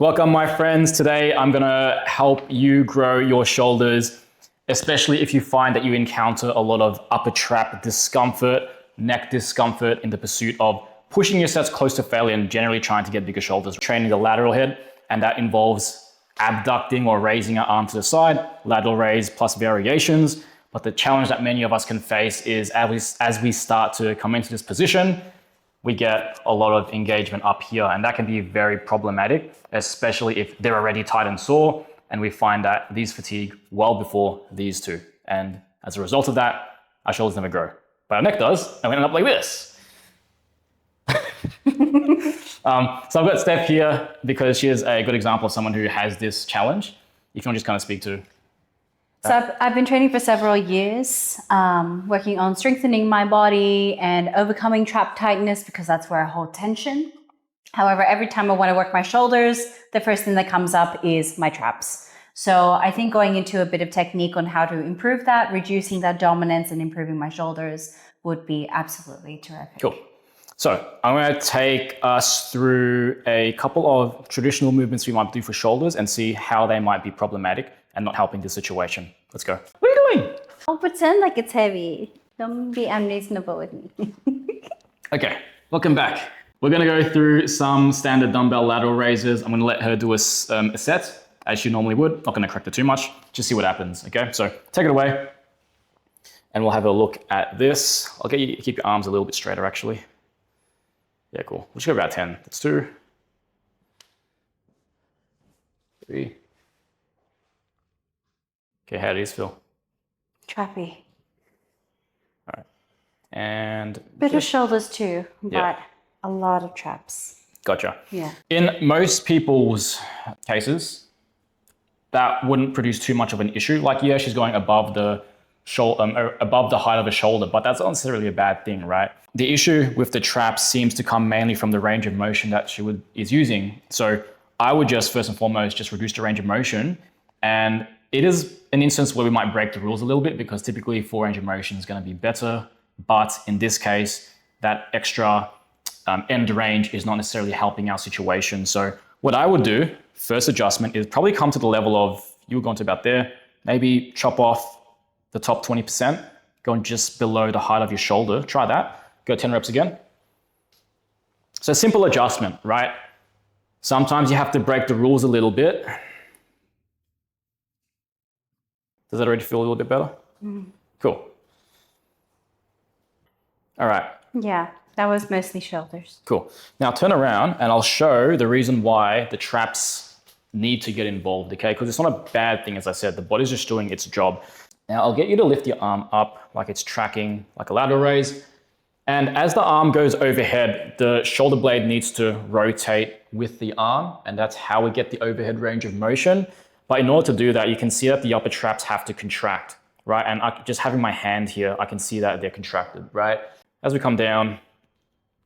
Welcome, my friends. Today, I'm gonna help you grow your shoulders, especially if you find that you encounter a lot of upper trap discomfort, neck discomfort in the pursuit of pushing your sets close to failure and generally trying to get bigger shoulders. Training the lateral head, and that involves abducting or raising our arm to the side, lateral raise plus variations. But the challenge that many of us can face is as we start to come into this position, we get a lot of engagement up here, and that can be very problematic, especially if they're already tight and sore, and we find that these fatigue well before these two. And as a result of that, our shoulders never grow, but our neck does, and we end up like this. So I've got Steph here because she is a good example of someone who has this challenge. If you want to just kind of speak to. So I've been training for several years, working on strengthening my body and overcoming trap tightness because that's where I hold tension. However, every time I want to work my shoulders, the first thing that comes up is my traps. So I think going into a bit of technique on how to improve that, reducing that dominance and improving my shoulders would be absolutely terrific. Cool. So I'm going to take us through a couple of traditional movements we might do for shoulders and see how they might be problematic and not helping the situation. Let's go. What are you doing? I'll pretend like it's heavy. Don't be unreasonable with me. Okay, welcome back. We're going to go through some standard dumbbell lateral raises. I'm going to let her do a set as she normally would. Not going to correct her too much. Just see what happens. Okay, so take it away and we'll have a look at this. I'll get you to keep your arms a little bit straighter actually. Yeah, cool. We'll just go about 10. That's 2, 3. Okay, how do these feel? Trappy. All right. And bit of shoulders too, but a lot of traps. Gotcha. Yeah. In most people's cases, that wouldn't produce too much of an issue. Like, yeah, she's going above the shoulder, above the height of a shoulder, but that's not necessarily a bad thing, right? The issue with the traps seems to come mainly from the range of motion that she is using. So I would just first and foremost just reduce the range of motion, and it is an instance where we might break the rules a little bit because typically full range of motion is going to be better. But in this case, that extra end range is not necessarily helping our situation. So what I would do, first adjustment, is probably come to the level of, you were going to about there, maybe chop off the top 20%, going just below the height of your shoulder. Try that. Go 10 reps again. So simple adjustment, right? Sometimes you have to break the rules a little bit. Does that already feel a little bit better? Cool. All right. Yeah, that was mostly shoulders. Cool. Now turn around and I'll show the reason why the traps need to get involved, okay? Because it's not a bad thing, as I said. The body's just doing its job. Now I'll get you to lift your arm up like it's tracking like a lateral raise. And as the arm goes overhead, the shoulder blade needs to rotate with the arm, and that's how we get the overhead range of motion. But in order to do that, you can see that the upper traps have to contract, right? And just having my hand here, I can see that they're contracted, right? As we come down,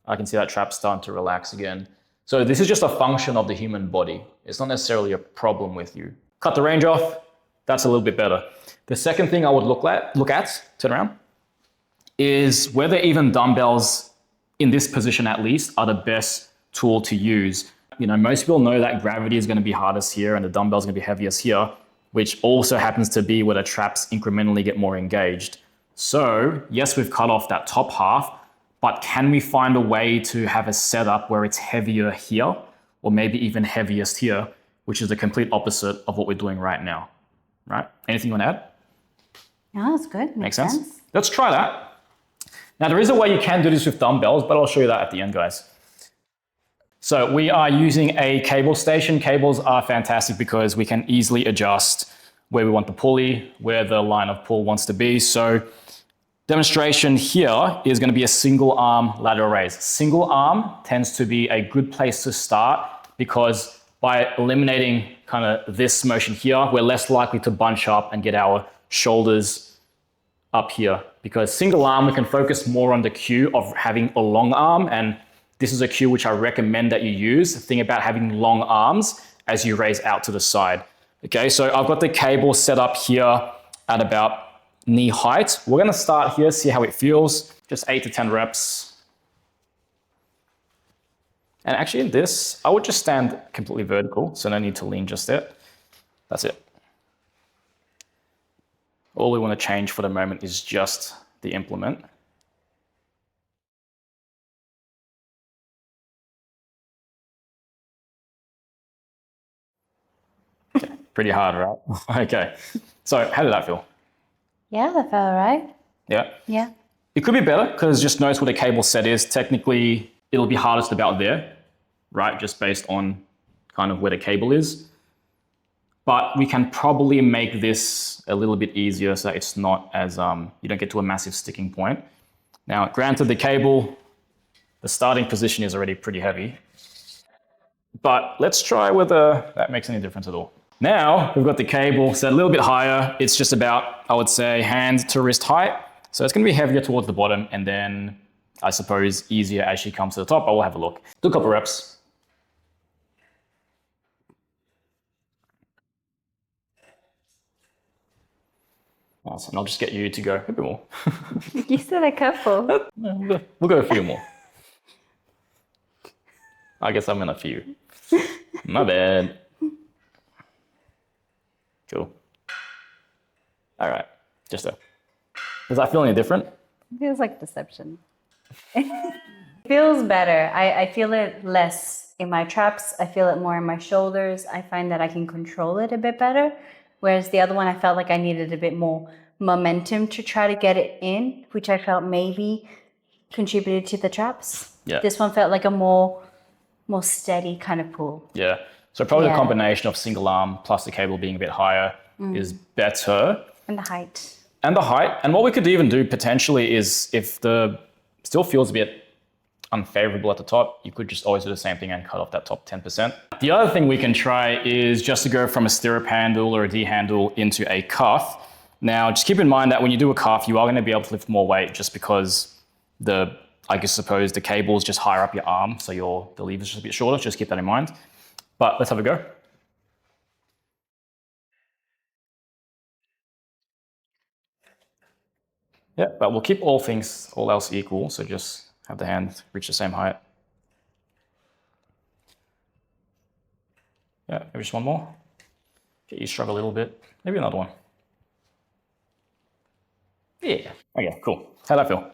I can see that trap starting to relax again. So this is just a function of the human body. It's not necessarily a problem with you. Cut the range off, that's a little bit better. The second thing I would look at, turn around, is whether even dumbbells, in this position at least, are the best tool to use. You know, most people know that gravity is going to be hardest here and the dumbbell's going to be heaviest here, which also happens to be where the traps incrementally get more engaged. So yes, we've cut off that top half, but can we find a way to have a setup where it's heavier here, or maybe even heaviest here, which is the complete opposite of what we're doing right now, right? Anything you want to add? No, that's good. Makes sense? Let's try that. Now, there is a way you can do this with dumbbells, but I'll show you that at the end, guys. So we are using a cable station. Cables are fantastic because we can easily adjust where we want the pulley, where the line of pull wants to be. So demonstration here is going to be a single arm lateral raise. Single arm tends to be a good place to start because by eliminating kind of this motion here, we're less likely to bunch up and get our shoulders up here, because single arm, we can focus more on the cue of having a long arm, and this is a cue which I recommend that you use. Think about having long arms as you raise out to the side. Okay, so I've got the cable set up here at about knee height. We're gonna start here, see how it feels. Just 8 to 10 reps. And actually in this, I would just stand completely vertical, so no need to lean just yet. That's it. All we want to change for the moment is just the implement. Okay, pretty hard, right? Okay, so how did that feel? Yeah, that felt all right. Yeah? Yeah. It could be better because just notice where the cable set is. Technically, it'll be hardest about there, right? Just based on kind of where the cable is. But we can probably make this a little bit easier so that it's not as, you don't get to a massive sticking point. Now, granted, the cable, the starting position is already pretty heavy. But let's try whether that makes any difference at all. Now, we've got the cable set a little bit higher. It's just about, I would say, hand to wrist height. So it's going to be heavier towards the bottom and then, I suppose, easier as she comes to the top. But we'll have a look. Do a couple reps. Nice. And I'll just get you to go a bit more. You said a couple. We'll go a few more. I guess I'm in a few. My bad. Cool. All right. Just so. Does that feel any different? It feels like deception. It feels better. I feel it less in my traps. I feel it more in my shoulders. I find that I can control it a bit better. Whereas the other one, I felt like I needed a bit more momentum to try to get it in, which I felt maybe contributed to the traps. Yeah. This one felt like a more steady kind of pull. Yeah. So probably Yeah. a combination of single arm plus the cable being a bit higher is better. And the height. And the height. And what we could even do potentially is if the still feels a bit unfavorable at the top, you could just always do the same thing and cut off that top 10%. The other thing we can try is just to go from a stirrup handle or a D handle into a cuff. Now, just keep in mind that when you do a cuff, you are going to be able to lift more weight just because I suppose the cable is just higher up your arm, so the lever is just a bit shorter. Just keep that in mind. But let's have a go. Yeah, but we'll keep all else equal. So just have the hand reach the same height. Yeah, maybe just one more. Get you struggle a little bit. Maybe another one. Yeah. Okay, cool. How'd that feel?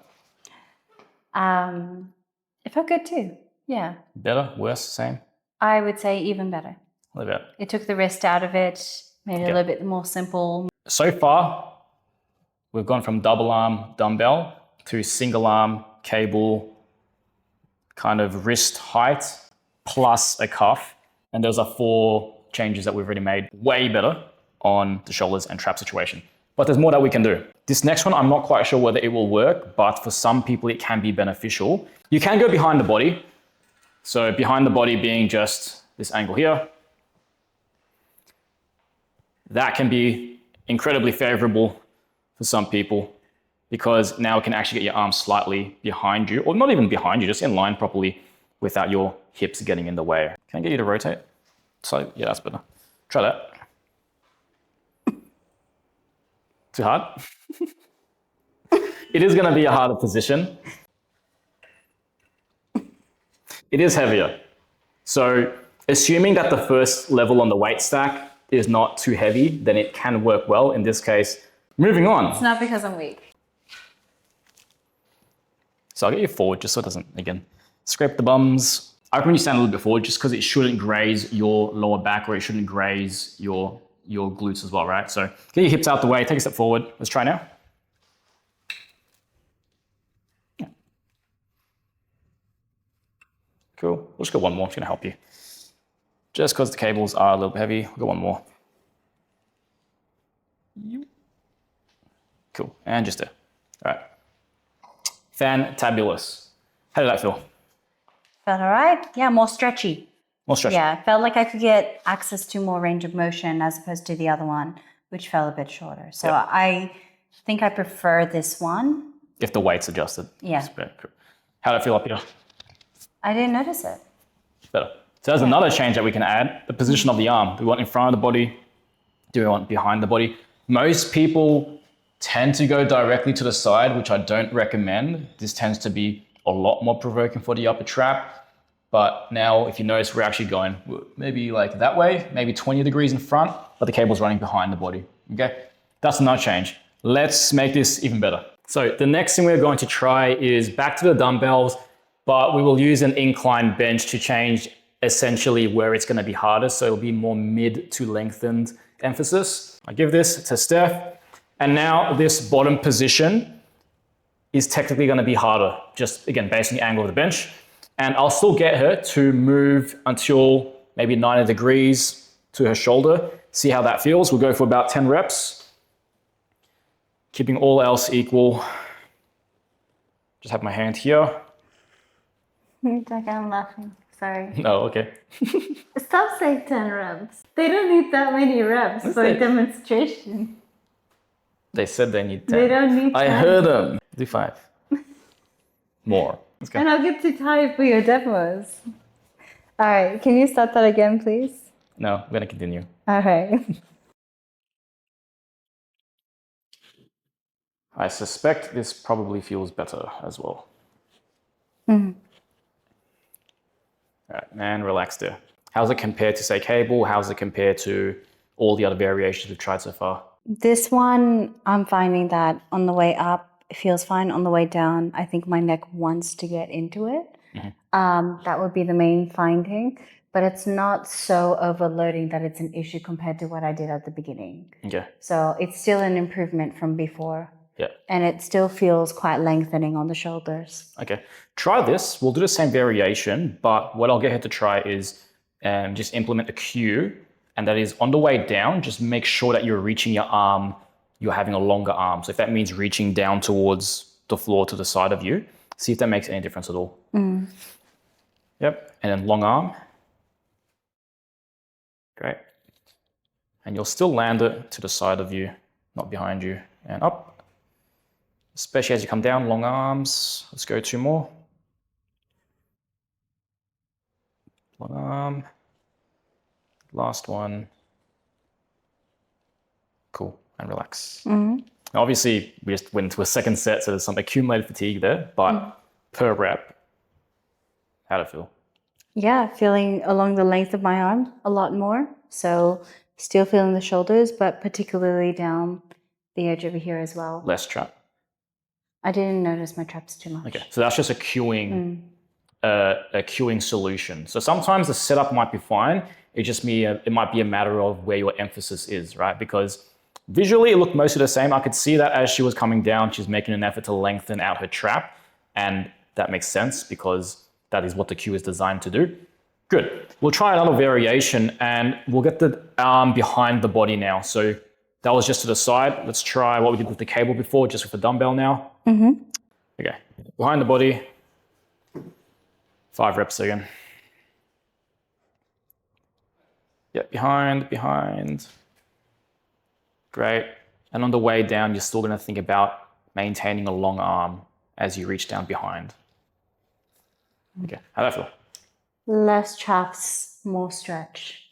It felt good too. Yeah. Better? Worse? Same? I would say even better. A little bit. It took the wrist out of it, made it a little bit more simple. So far, we've gone from double arm dumbbell to single arm cable, kind of wrist height plus a cuff. And those are 4 changes that we've already made way better on the shoulders and trap situation. But there's more that we can do. This next one, I'm not quite sure whether it will work, but for some people it can be beneficial. You can go behind the body. So behind the body being just this angle here. That can be incredibly favorable for some people because now it can actually get your arms slightly behind you, or not even behind you, just in line properly without your hips getting in the way. Can I get you to rotate? So yeah, that's better. Try that. Too hard? It is going to be a harder position. It is heavier. So assuming that the first level on the weight stack is not too heavy, then it can work well. In this case, moving on. It's not because I'm weak. So I'll get you forward just so it doesn't, again, scrape the bums. I recommend you stand a little bit forward just because it shouldn't graze your lower back or it shouldn't graze your glutes as well, right? So get your hips out the way, take a step forward. Let's try now. Yeah. Cool. We'll just go one more. It's going to help you. Just because the cables are a little bit heavy, we'll go one more. Cool. And just there. All right. Fantabulous. How did that feel? Felt all right. Yeah, more stretchy. More stretchy. Yeah, felt like I could get access to more range of motion as opposed to the other one, which felt a bit shorter. So Yep. I think I prefer this one. If the weight's adjusted. Yeah. Cool. How did it feel up here? I didn't notice it. Better. So there's another change that we can add, the position of the arm. Do we want in front of the body? Do we want behind the body? Most people tend to go directly to the side, which I don't recommend. This tends to be a lot more provoking for the upper trap. But now if you notice, we're actually going maybe like that way, maybe 20 degrees in front, but the cable's running behind the body, okay? That's another change. Let's make this even better. So the next thing we're going to try is back to the dumbbells, but we will use an incline bench to change essentially where it's gonna be harder. So it'll be more mid to lengthened emphasis. I give this to Steph. And now this bottom position is technically gonna be harder, just again, based on the angle of the bench. And I'll still get her to move until maybe 90 degrees to her shoulder. See how that feels. We'll go for about 10 reps. Keeping all else equal. Just have my hand here. It's like I'm laughing. Sorry. No, okay. Stop saying 10 reps. They don't need that many reps for a demonstration. They said they need 10. They don't need 10. I heard them. Do 5. More. Let's go. And I'll get too tired for your demos. All right. Can you start that again, please? No, I'm going to continue. All right. I suspect this probably feels better as well. Mm-hmm. All right, and relax there. How's it compared to, say, cable? How's it compared to all the other variations we've tried so far? This one, I'm finding that on the way up, it feels fine. On the way down, I think my neck wants to get into it. Mm-hmm. That would be the main finding. But it's not so overloading that it's an issue compared to what I did at the beginning. Okay. So it's still an improvement from before. Yeah. And it still feels quite lengthening on the shoulders. Okay. Try this. We'll do the same variation, but what I'll get her to try is just implement a cue. And that is on the way down, just make sure that you're reaching your arm, you're having a longer arm. So if that means reaching down towards the floor to the side of you, see if that makes any difference at all. Mm. Yep. And then long arm. Great. And you'll still land it to the side of you, not behind you, and up. Especially as you come down, long arms. Let's go 2 more. Long arm. Last one. Cool, and relax. Mm-hmm. Now, obviously, we just went into a second set, so there's some accumulated fatigue there, but per rep, how'd it feel? Yeah, feeling along the length of my arm a lot more. So still feeling the shoulders, but particularly down the edge over here as well. Less trap. I didn't notice my traps too much. Okay, so that's just a cueing solution. So sometimes the setup might be fine. It might be a matter of where your emphasis is, right? Because visually it looked mostly the same. I could see that as she was coming down, she's making an effort to lengthen out her trap. And that makes sense because that is what the cue is designed to do. Good. We'll try another variation and we'll get the arm behind the body now. So that was just to the side. Let's try what we did with the cable before, just with the dumbbell now. Mm-hmm. Okay. Behind the body. 5 reps again. Yep, behind. Great. And on the way down, you're still going to think about maintaining a long arm as you reach down behind. Okay, how'd that feel? Less traps, more stretch.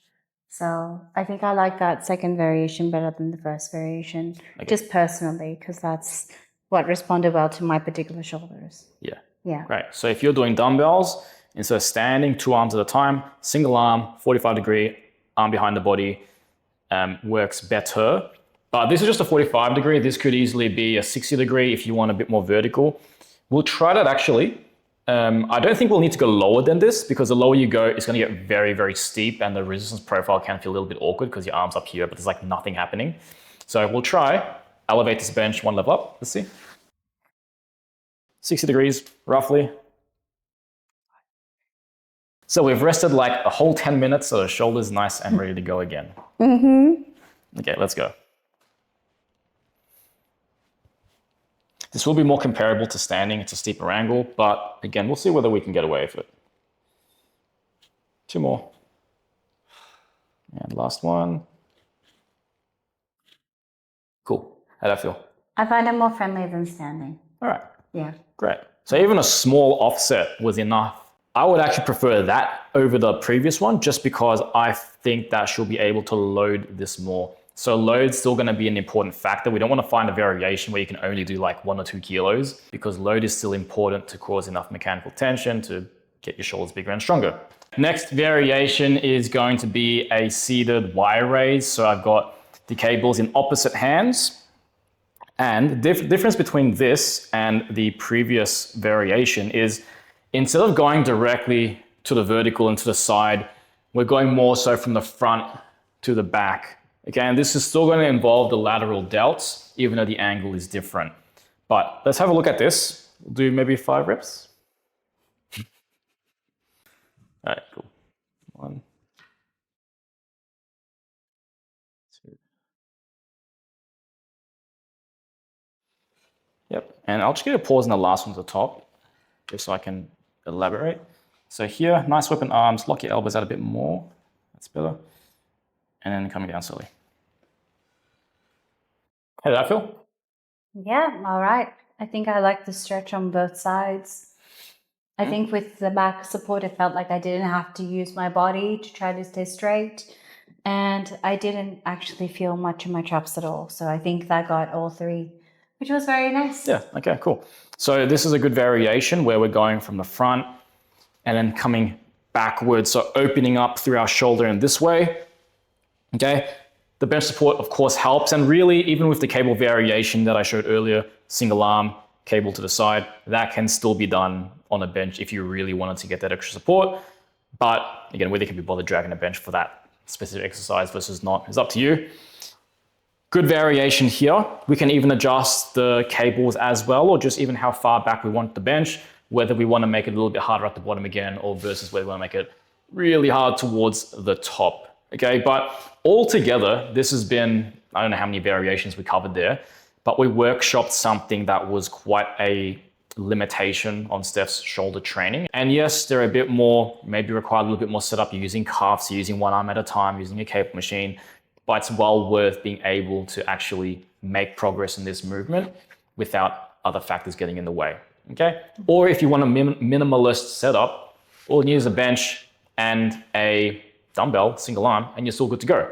So I think I like that second variation better than the first variation, just personally, because that's what responded well to my particular shoulders. Yeah. Yeah. Great. So if you're doing dumbbells, instead of standing 2 arms at a time, single arm, 45 degree, arm behind the body, works better. But this is just a 45 degree. This could easily be a 60 degree if you want a bit more vertical. We'll try that actually. I don't think we'll need to go lower than this because the lower you go, it's going to get very, very steep and the resistance profile can feel a little bit awkward because your arm's up here, but there's like nothing happening. So we'll try, elevate this bench 1 level up. Let's see. 60 degrees, roughly. So we've rested like a whole 10 minutes, so the shoulder's nice and ready to go again. Mm-hmm. Okay, let's go. This will be more comparable to standing. It's a steeper angle, but again, we'll see whether we can get away with it. 2 more. And last one. Cool. How'd that feel? I find it more friendly than standing. All right. Yeah. Great. So even a small offset was enough. I would actually prefer that over the previous one just because I think that she'll be able to load this more. So load's still going to be an important factor. We don't want to find a variation where you can only do like 1 or 2 kilos because load is still important to cause enough mechanical tension to get your shoulders bigger and stronger. Next variation is going to be a seated wire raise. So I've got the cables in opposite hands. And the difference between this and the previous variation is instead of going directly to the vertical and to the side, we're going more so from the front to the back. Okay, and this is still going to involve the lateral delts, even though the angle is different. But let's have a look at this. We'll do maybe 5 reps. All right, cool. 1, 2. Yep, and I'll just get a pause in the last one at the top, just so I can elaborate. So here, nice open arms, lock your elbows out a bit more. That's better. And then coming down slowly. How did that feel? Yeah, all right. I think I like the stretch on both sides. I think with the back support, it felt like I didn't have to use my body to try to stay straight. And I didn't actually feel much in my traps at all. So I think that got all 3, which was very nice. Yeah, okay, cool. So this is a good variation where we're going from the front and then coming backwards. So opening up through our shoulder in this way, okay? The bench support, of course, helps. And really, even with the cable variation that I showed earlier, single arm, cable to the side, that can still be done on a bench if you really wanted to get that extra support. But again, whether you can be bothered dragging a bench for that specific exercise versus not is up to you. Good variation here. We can even adjust the cables as well, or just even how far back we want the bench, whether we want to make it a little bit harder at the bottom again, or versus whether we want to make it really hard towards the top. Okay, but altogether, this has been, I don't know how many variations we covered there, but we workshopped something that was quite a limitation on Steph's shoulder training. And yes, they're a bit more, maybe require a little bit more setup. You're using cuffs, you're using one arm at a time, using a cable machine, but it's well worth being able to actually make progress in this movement without other factors getting in the way, okay? Or if you want a minimalist setup, all you need is a bench and a dumbbell, single arm, and you're still good to go.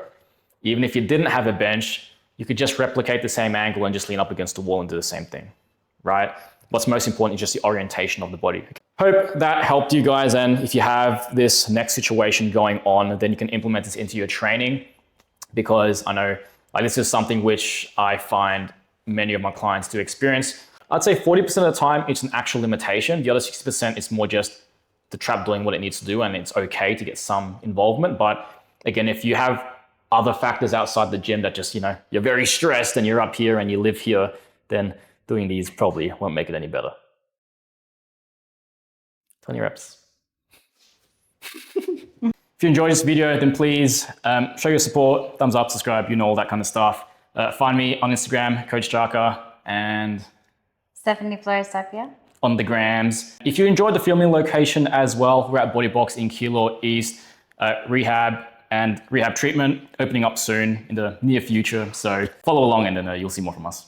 Even if you didn't have a bench, you could just replicate the same angle and just lean up against the wall and do the same thing, right? What's most important is just the orientation of the body. Hope that helped you guys. And if you have this next situation going on, then you can implement this into your training, because I know this is something which I find many of my clients do experience. I'd say 40% of the time, it's an actual limitation. The other 60% is more just the trap doing what it needs to do, and it's okay to get some involvement. But again, if you have other factors outside the gym that just, you're very stressed and you're up here and you live here, then doing these probably won't make it any better. 20 reps. If you enjoyed this video, then please show your support, thumbs up, subscribe, all that kind of stuff. Find me on Instagram, Coach Jaka, and Stephanie Flores Tapia on the grams. If you enjoyed the filming location as well, we're at Bodybox in Keilor East, rehab and rehab treatment opening up soon in the near future. So follow along and then you'll see more from us.